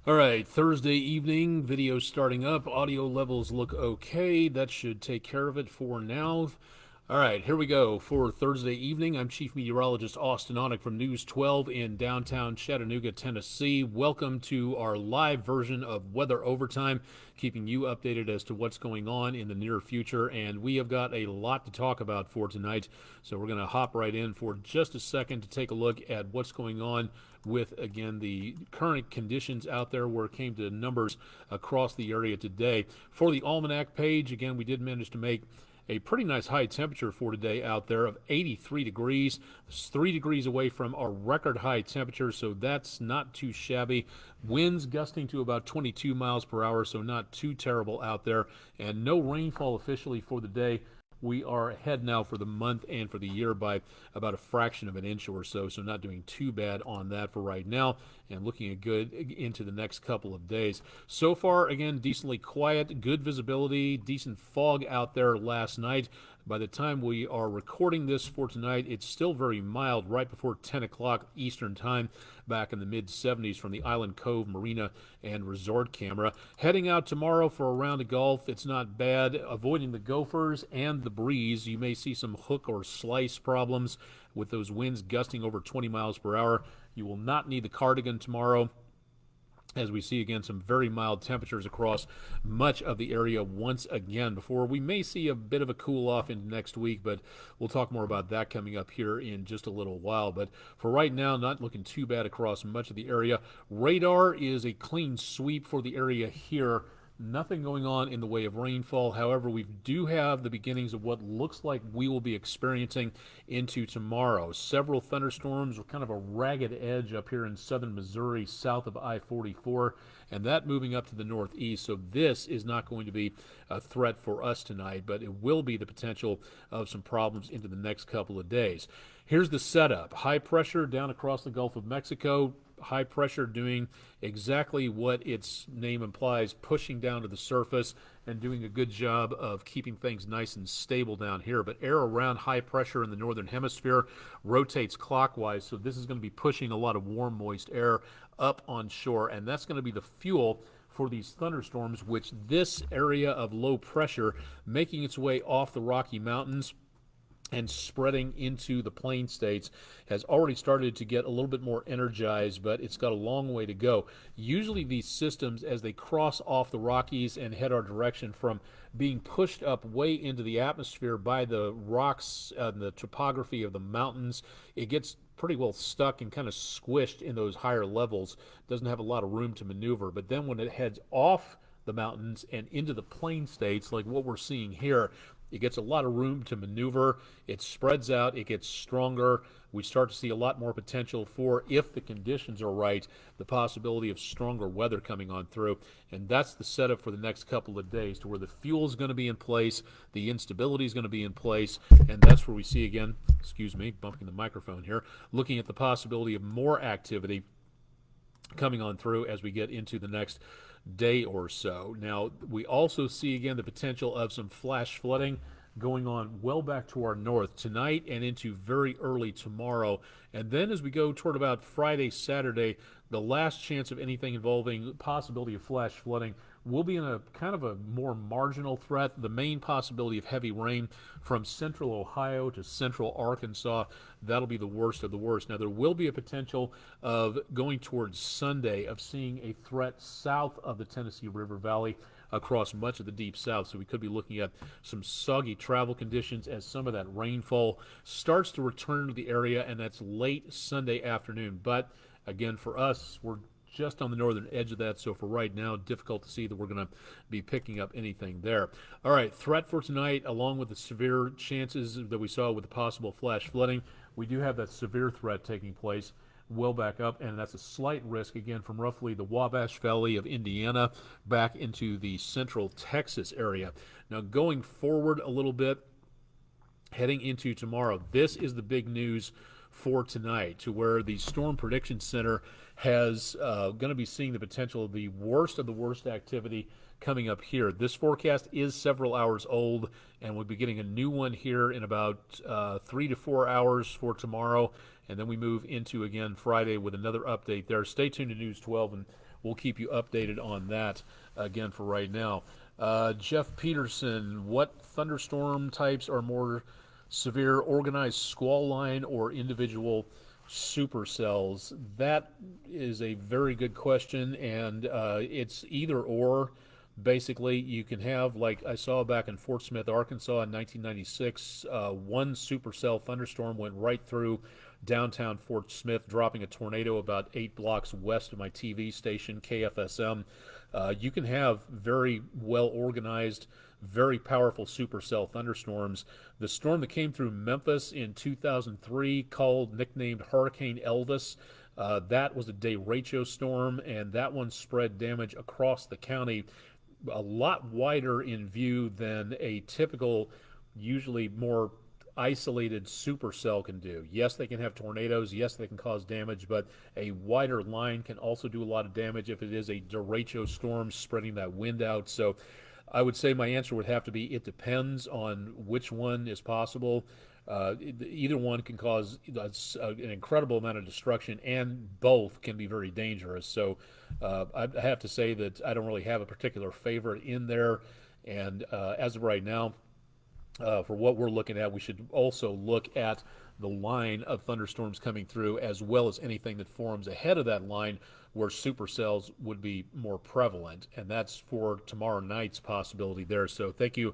All right, Thursday evening, video starting up. Audio levels look okay. That should take care of it for now. All right, here we go for Thursday evening. I'm Chief Meteorologist Austin Onek from News 12 in downtown Chattanooga, Tennessee. Welcome to our live version of Weather Overtime, keeping you updated as to what's going on in the near future. And we have got a lot to talk about for tonight, so we're going to hop right in for just a second to take a look at what's going on with, again, the current conditions out there where it came to numbers across the area today. For the Almanac page, again, we did manage to make a pretty nice high temperature for today out there of 83 degrees. It's 3 degrees away from our record high temperature, so that's not too shabby. Winds gusting to about 22 miles per hour, so not too terrible out there. And no rainfall officially for the day. We are ahead now for the month and for the year by about a fraction of an inch or so, so not doing too bad on that for right now, and looking at good into the next couple of days. So far, again, decently quiet, good visibility, decent fog out there last night. By the time we are recording this for tonight, it's still very mild right before 10 o'clock Eastern Time, back in the mid-70s from the Island Cove Marina and Resort camera. Heading out tomorrow for a round of golf, it's not bad. Avoiding the gophers and the breeze. You may see some hook or slice problems with those winds gusting over 20 miles per hour. You will not need the cardigan tomorrow, as we see again some very mild temperatures across much of the area once again, before we may see a bit of a cool off into next week, but we'll talk more about that coming up here in just a little while. But for right now, not looking too bad across much of the area. Radar is a clean sweep for the area here. Nothing going on in the way of rainfall. However, we do have the beginnings of what looks like we will be experiencing into tomorrow. Several thunderstorms with kind of a ragged edge up here in southern Missouri, south of I-44, and that moving up to the northeast. So this is not going to be a threat for us tonight, but it will be the potential of some problems into the next couple of days. Here's the setup. High pressure down across the Gulf of Mexico. High pressure doing exactly what its name implies, pushing down to the surface and doing a good job of keeping things nice and stable down here. But air around high pressure in the northern hemisphere rotates clockwise, so this is going to be pushing a lot of warm, moist air up on shore, and that's going to be the fuel for these thunderstorms, which this area of low pressure making its way off the Rocky Mountains and spreading into the plain states has already started to get a little bit more energized, but it's got a long way to go. Usually these systems, as they cross off the Rockies and head our direction from being pushed up way into the atmosphere by the rocks and the topography of the mountains, it gets pretty well stuck and kind of squished in those higher levels. Doesn't have a lot of room to maneuver. But then when it heads off the mountains and into the plain states, like what we're seeing here, it gets a lot of room to maneuver. It spreads out. It gets stronger. We start to see a lot more potential for, if the conditions are right, the possibility of stronger weather coming on through. And that's the setup for the next couple of days, to where the fuel is going to be in place, the instability is going to be in place, and that's where we see again, excuse me, bumping the microphone here, looking at the possibility of more activity coming on through as we get into the next day or so. Now, we also see again the potential of some flash flooding going on well back to our north tonight and into very early tomorrow. And then as we go toward about Friday, Saturday, the last chance of anything involving possibility of flash flooding will be in a kind of a more marginal threat. The main possibility of heavy rain from central Ohio to central Arkansas, that'll be the worst of the worst. Now, there will be a potential of going towards Sunday of seeing a threat south of the Tennessee River Valley across much of the deep south. So we could be looking at some soggy travel conditions as some of that rainfall starts to return to the area, and that's late Sunday afternoon. But again, for us, we're just on the northern edge of that, so for right now, difficult to see that we're going to be picking up anything there. All right, threat for tonight, along with the severe chances that we saw with the possible flash flooding, we do have that severe threat taking place well back up, and that's a slight risk, again, from roughly the Wabash Valley of Indiana back into the central Texas area. Now, going forward a little bit, heading into tomorrow, this is the big news for tonight, to where the Storm Prediction Center has going to be seeing the potential of the worst activity coming up here. This forecast is several hours old, and we'll be getting a new one here in about 3 to 4 hours for tomorrow, and then we move into, again, Friday with another update there. Stay tuned to News 12, and we'll keep you updated on that again for right now. Jeff Peterson, what thunderstorm types are more severe, organized squall line or individual supercells? That is a very good question, and it's either or. Basically, you can have, like I saw back in Fort Smith, Arkansas in 1996, one supercell thunderstorm went right through downtown Fort Smith, dropping a tornado about 8 blocks west of my TV station, KFSM. You can have very well organized, very powerful supercell thunderstorms. The storm that came through Memphis in 2003, nicknamed Hurricane Elvis, that was a derecho storm, and that one spread damage across the county a lot wider in view than a typical, usually more isolated supercell can do. Yes, they can have tornadoes. Yes, they can cause damage, but a wider line can also do a lot of damage if it is a derecho storm spreading that wind out. So I would say my answer would have to be it depends on which one is possible. Either one can cause an incredible amount of destruction, and both can be very dangerous. So I have to say that I don't really have a particular favorite in there. And as of right now, for what we're looking at, we should also look at the line of thunderstorms coming through, as well as anything that forms ahead of that line where supercells would be more prevalent. And that's for tomorrow night's possibility there. So thank you,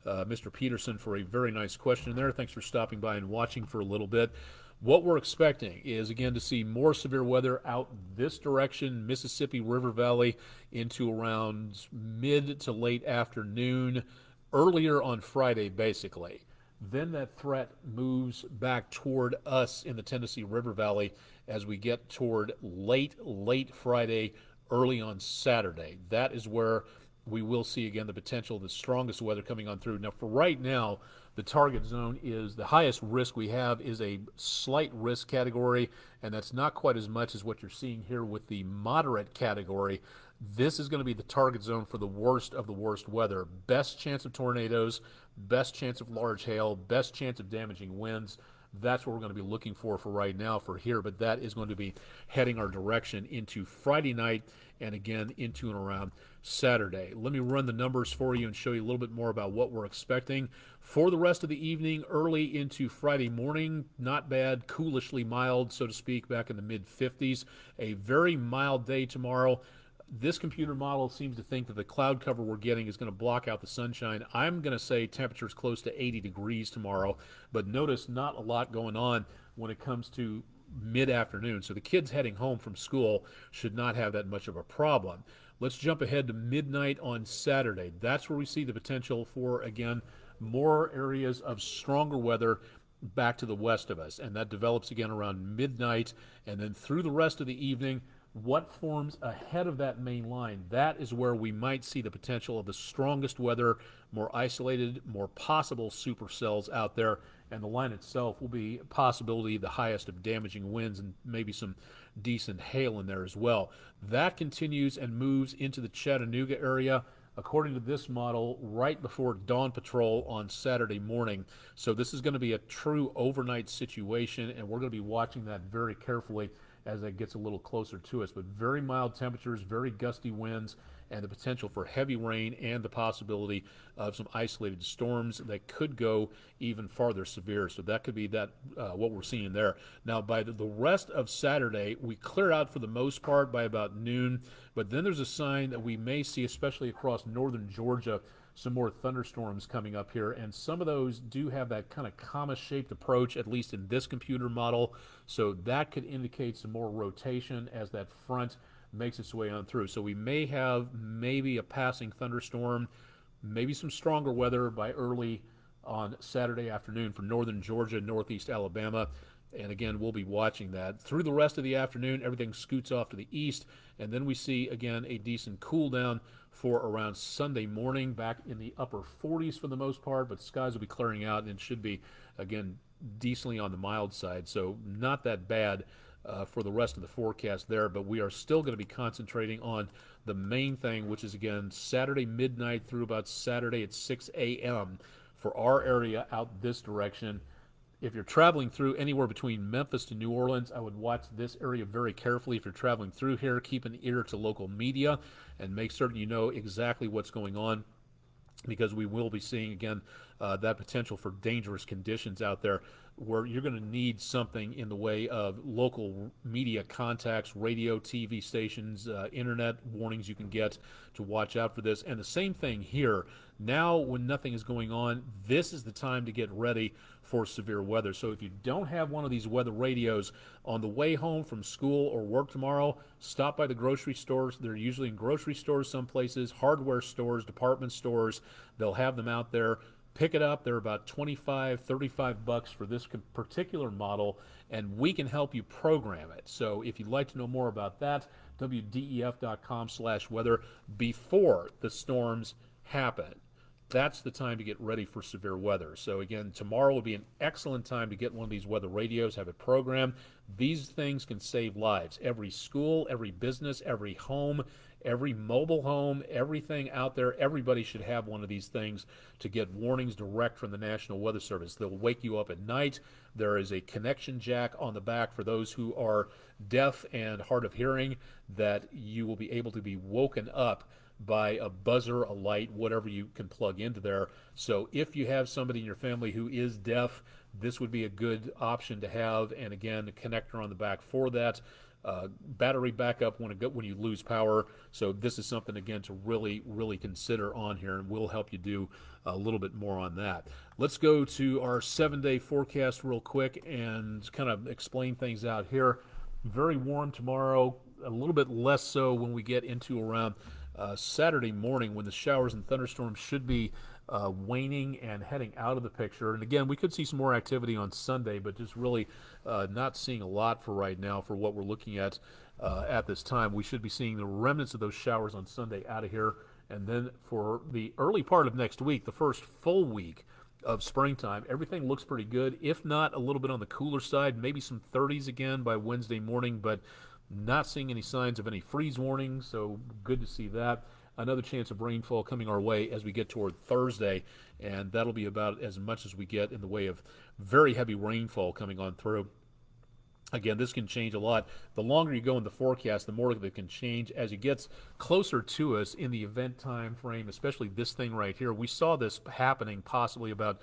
Mr. Peterson, for a very nice question there. Thanks for stopping by and watching for a little bit. What we're expecting is, again, to see more severe weather out this direction, Mississippi River Valley, into around mid to late afternoon, earlier on Friday, basically. Then that threat moves back toward us in the Tennessee River Valley as we get toward late Friday, early on Saturday. That is where we will see again the potential of the strongest weather coming on through. Now, for right now, the target zone is the highest risk we have is a slight risk category, and that's not quite as much as what you're seeing here with the moderate category. This is going to be the target zone for the worst of the worst weather. Best chance of tornadoes, best chance of large hail, best chance of damaging winds. That's what we're going to be looking for right now for here, but that is going to be heading our direction into Friday night and again into and around Saturday. Let me run the numbers for you and show you a little bit more about what we're expecting for the rest of the evening, early into Friday morning. Not bad, coolishly mild, so to speak, back in the mid-50s. A very mild day tomorrow. This computer model seems to think that the cloud cover we're getting is going to block out the sunshine. I'm going to say temperatures close to 80 degrees tomorrow, but notice not a lot going on when it comes to mid-afternoon. So the kids heading home from school should not have that much of a problem. Let's jump ahead to midnight on Saturday. That's where we see the potential for, again, more areas of stronger weather back to the west of us. And that develops again around midnight and then through the rest of the evening. What forms ahead of that main line, that is where we might see the potential of the strongest weather, more isolated, more possible supercells out there, and the line itself will be possibly the highest of damaging winds and maybe some decent hail in there as well. That continues and moves into the Chattanooga area, according to this model, right before dawn patrol on Saturday morning. So this is going to be a true overnight situation, and we're going to be watching that very carefully as that gets a little closer to us. But very mild temperatures, very gusty winds, and the potential for heavy rain and the possibility of some isolated storms that could go even farther severe. So that could be what we're seeing there. Now, by the rest of Saturday, we clear out for the most part by about noon, but then there's a sign that we may see, especially across northern Georgia, some more thunderstorms coming up here, and some of those do have that kind of comma-shaped approach, at least in this computer model, so that could indicate some more rotation as that front makes its way on through. So we may have maybe a passing thunderstorm, maybe some stronger weather by early on Saturday afternoon for northern Georgia, northeast Alabama. And again, we'll be watching that. Through the rest of the afternoon, everything scoots off to the east, and then we see, again, a decent cool down for around Sunday morning, back in the upper 40s for the most part, but skies will be clearing out and should be, again, decently on the mild side, so not that bad for the rest of the forecast there, but we are still going to be concentrating on the main thing, which is, again, Saturday midnight through about Saturday at 6 a.m. for our area out this direction. If you're traveling through anywhere between Memphis to New Orleans, I would watch this area very carefully. If you're traveling through here, keep an ear to local media and make certain you know exactly what's going on, because we will be seeing again that potential for dangerous conditions out there, where you're going to need something in the way of local media contacts, radio, TV stations, internet warnings you can get to watch out for this. And the same thing here. Now, when nothing is going on, this is the time to get ready for severe weather. So if you don't have one of these weather radios, on the way home from school or work tomorrow, stop by the grocery stores. They're usually in grocery stores, some places, hardware stores, department stores. They'll have them out there. Pick it up. They're about $25-$35 for this particular model, and we can help you program it. So if you'd like to know more about that, wdef.com/weather before the storms happen. That's the time to get ready for severe weather. So again, tomorrow will be an excellent time to get one of these weather radios, have it programmed. These things can save lives. Every school, every business, every home, every mobile home, everything out there, everybody should have one of these things to get warnings direct from the National Weather Service. They'll wake you up at night. There is a connection jack on the back for those who are deaf and hard of hearing, that you will be able to be woken up by a buzzer, a light, whatever you can plug into there. So if you have somebody in your family who is deaf, this would be a good option to have. And again, the connector on the back for that. Battery backup when you lose power. So this is something, again, to really consider on here, and we'll help you do a little bit more on that. Let's go to our 7-day forecast real quick and kind of explain things out here. Very warm tomorrow, a little bit less so when we get into around Saturday morning, when the showers and thunderstorms should be waning and heading out of the picture. And again, we could see some more activity on Sunday, but just really not seeing a lot for right now for what we're looking at this time. We should be seeing the remnants of those showers on Sunday out of here. And then for the early part of next week, the first full week of springtime, everything looks pretty good, if not a little bit on the cooler side, maybe some 30s again by Wednesday morning, but not seeing any signs of any freeze warning, so good to see that. Another chance of rainfall coming our way as we get toward Thursday, and that'll be about as much as we get in the way of very heavy rainfall coming on through. Again, this can change a lot. The longer you go in the forecast, the more it can change as it gets closer to us in the event time frame, especially this thing right here. We saw this happening possibly about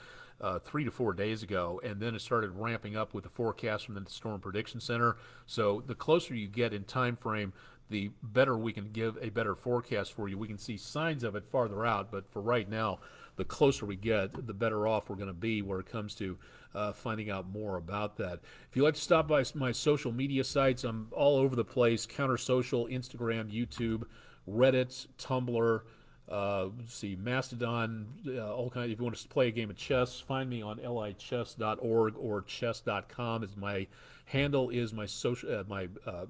3 to 4 days ago, and then it started ramping up with the forecast from the Storm Prediction Center. So the closer you get in time frame, the better we can give a better forecast for you. We can see signs of it farther out, but for right now, the closer we get, the better off we're going to be where it comes to finding out more about that. If you'd like to stop by my social media sites, I'm all over the place: Counter Social, Instagram, YouTube, Reddit, Tumblr, Mastodon, all kinds. If you want to play a game of chess, find me on lichess.org or chess.com. Is my handle is my social my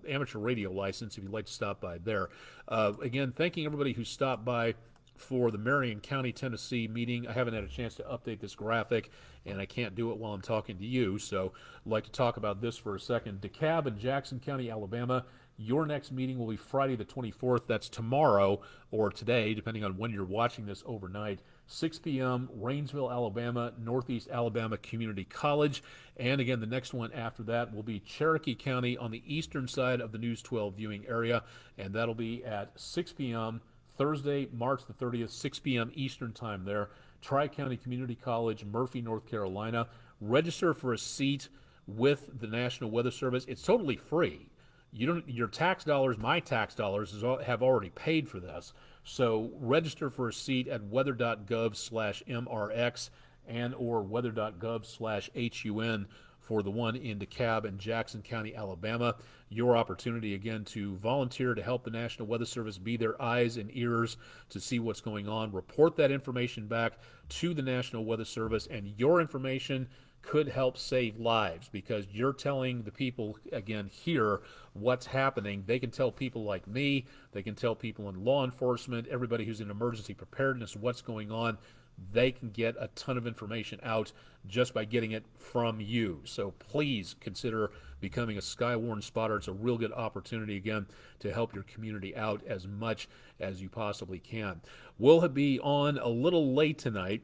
amateur radio license. If you'd like to stop by there. Again, thanking everybody who stopped by for the Marion County, Tennessee meeting. I haven't had a chance to update this graphic, and I can't do it while I'm talking to you, so I'd like to talk about this for a second. DeKalb and Jackson County, Alabama. Your next meeting will be Friday the 24th. That's tomorrow or today, depending on when you're watching this overnight. 6 p.m., Rainsville, Alabama, Northeast Alabama Community College. And again, the next one after that will be Cherokee County on the eastern side of the News 12 viewing area. And that'll be at 6 p.m. Thursday, March the 30th, 6 p.m. Eastern time there. Tri-County Community College, Murphy, North Carolina. Register for a seat with the National Weather Service. It's totally free. Your tax dollars, my tax dollars, have already paid for this. So register for a seat at weather.gov/MRX and or weather.gov/HUN for the one in DeKalb and Jackson County, Alabama. Your opportunity, again, to volunteer to help the National Weather Service, be their eyes and ears to see what's going on. Report that information back to the National Weather Service, and your information could help save lives, because you're telling the people, again, here what's happening. They can tell people like me, they can tell people in law enforcement, everybody who's in emergency preparedness, what's going on. They can get a ton of information out just by getting it from you. So please consider becoming a Skywarn spotter. It's a real good opportunity, again, to help your community out as much as you possibly can. We'll be on a little late tonight.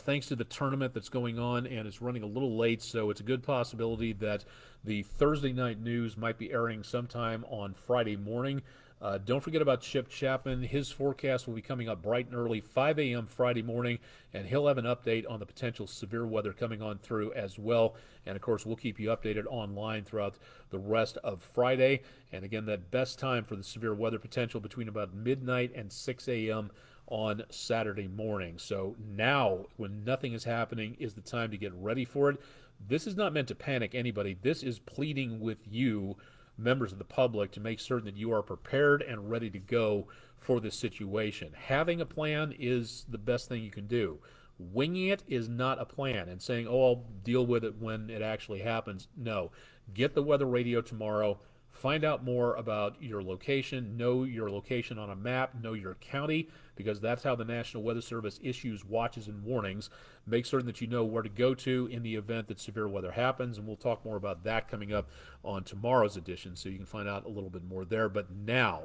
thanks to the tournament that's going on, and it's running a little late, so it's a good possibility that the Thursday night news might be airing sometime on Friday morning. Don't forget about Chip Chapman. His forecast will be coming up bright and early, 5 a.m. Friday morning, and he'll have an update on the potential severe weather coming on through as well. And of course, we'll keep you updated online throughout the rest of Friday. And again, that best time for the severe weather potential between about midnight and 6 a.m. on Saturday morning. So now, when nothing is happening, is the time to get ready for it. This is not meant to panic anybody. This is pleading with you, members of the public, to make certain that you are prepared and ready to go for this situation. Having a plan is the best thing you can do. Winging it is not a plan, and saying, oh, I'll deal with it when it actually happens. No. Get the weather radio tomorrow. Find out more about your location, know your location on a map, know your county, because that's how the National Weather Service issues watches and warnings. Make certain that you know where to go to in the event that severe weather happens, and we'll talk more about that coming up on tomorrow's edition, so you can find out a little bit more there. But now,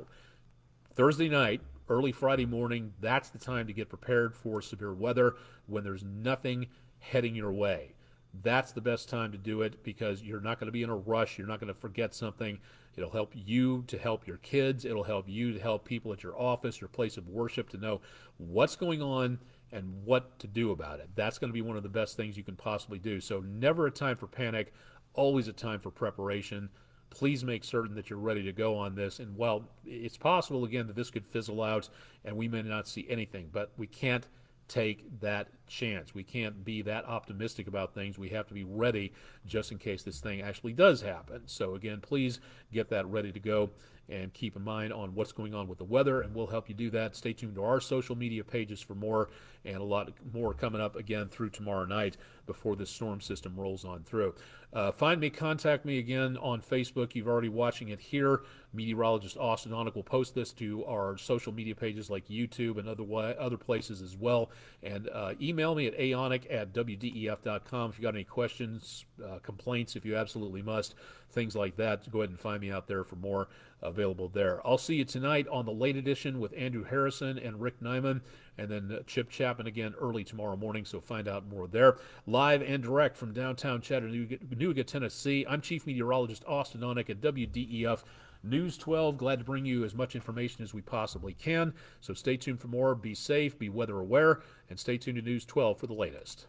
Thursday night, early Friday morning, that's the time to get prepared for severe weather when there's nothing heading your way. That's the best time to do it, because you're not going to be in a rush. You're not going to forget something. It'll help you to help your kids. It'll help you to help people at your office, your place of worship, to know what's going on and what to do about it. That's going to be one of the best things you can possibly do. So never a time for panic, always a time for preparation. Please make certain that you're ready to go on this. And while it's possible, again, that this could fizzle out and we may not see anything, but we can't take that chance. We can't be that optimistic about things. We have to be ready just in case this thing actually does happen. So again, please get that ready to go and keep in mind on what's going on with the weather, and we'll help you do that. Stay tuned to our social media pages for more, and a lot more coming up again through tomorrow night before this storm system rolls on through. Find me, contact me again on Facebook. You've already watching it here. Meteorologist Austin Onek will post this to our social media pages like YouTube and other places as well. And email me at aonek@wdef.com if you got any questions, complaints, if you absolutely must, things like that. Go ahead and find me out there for more available there. I'll see you tonight on the late edition with Andrew Harrison and Rick Nyman, and then Chip Chapman again early tomorrow morning, so find out more there. Live and direct from downtown Chattanooga, Tennessee, I'm Chief Meteorologist Austin Onek at WDEF News 12. Glad to bring you as much information as we possibly can, so stay tuned for more. Be safe, be weather aware, and stay tuned to News 12 for the latest.